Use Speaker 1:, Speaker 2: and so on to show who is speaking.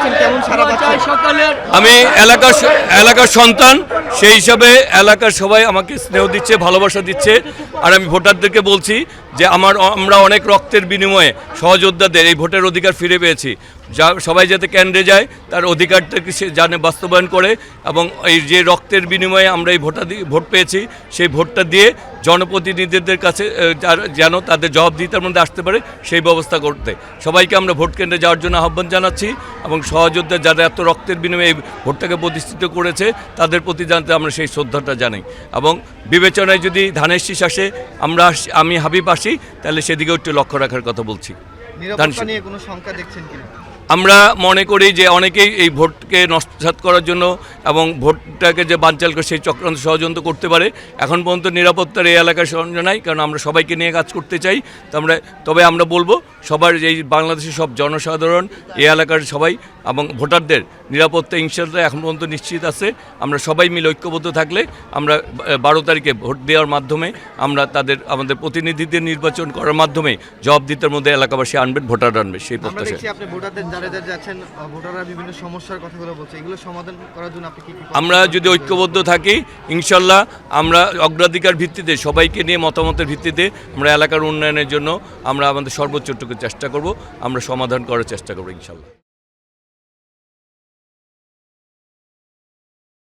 Speaker 1: দিচ্ছেন, কেমন সারা পাচ্ছেন?
Speaker 2: আমি এলাকার সন্তান, সেই হিসাবে এলাকার সবাই আমাকে স্নেহ দিচ্ছে, ভালোবাসা দিচ্ছে। আর আমি ভোটারদেরকে বলছি যে আমরা অনেক রক্তের বিনিময়ে সহযোদ্ধাদের এই ভোটের অধিকার ফিরে পেয়েছি। সবাই যাতে কেন্দ্রে যায়, তার অধিকারটাকে সে জানে বাস্তবায়ন করে, এবং এই যে রক্তের বিনিময়ে আমরা এই ভোট পেয়েছি, সেই ভোটটা দিয়ে জনপ্রতিনিধিদের কাছে যেন তাদের জবাবদিহিতার মধ্যে আসতে পারে সেই ব্যবস্থা করতে সবাইকে আমরা ভোট কেন্দ্রে যাওয়ার জন্য আহ্বান জানাচ্ছি। এবং সহযোদ্ধা যারা এত রক্তের বিনিময়ে এই ভোটটাকে প্রতিষ্ঠিত করেছে, তাদের প্রতি জানতে আমরা সেই শ্রদ্ধাটা জানাই। এবং বিবেচনায় যদি ধানের শীষ আসে, আমি হাবিব আসি, তাহলে সেদিকেও একটু লক্ষ্য রাখার কথা বলছি।
Speaker 1: নিরাপত্তা নিয়ে কোনো শঙ্কা দেখছেন কিনা?
Speaker 2: আমরা মনে করি যে অনেকেই এই ভোটকে নস্যাৎ করার জন্য এবং ভোটটাকে যে বানচাল করে সেই চক্রান্ত ষড়যন্ত্র করতে পারে। এখন পর্যন্ত নিরাপত্তার এই এলাকার সরঞ্জাম নাই, কারণ আমরা সবাইকে নিয়ে কাজ করতে চাই। তবে আমরা বলবো সবার এই বাংলাদেশের সব জনসাধারণ, এই এলাকার সবাই এবং ভোটারদের নিরাপত্তা ইনশাআল্লাহ এখন পর্যন্ত নিশ্চিত আছে। আমরা সবাই মিলে ঐক্যবদ্ধ থাকলে আমরা 12 তারিখে ভোট দেওয়ার মাধ্যমে আমরা আমাদের প্রতিনিধিদের নির্বাচন করার মাধ্যমে জবাবদিহিতার মধ্যে এলাকাবাসী আনবেন, ভোটার আনবে সেই প্রত্যাশা।
Speaker 1: ভোটাররা বিভিন্ন সমস্যার কথাগুলো বলছে, এগুলো সমাধান করার জন্য আপনি কি
Speaker 2: আমরা যদি ঐক্যবদ্ধ থাকি, ইনশাল্লাহ আমরা অগ্রাধিকার ভিত্তিতে সবাইকে নিয়ে মতামতের ভিত্তিতে আমরা এলাকার উন্নয়নের জন্য আমরা আমাদের সর্বোচ্চটুকু চেষ্টা করব, আমরা সমাধান করার চেষ্টা করব ইনশাল্লাহ।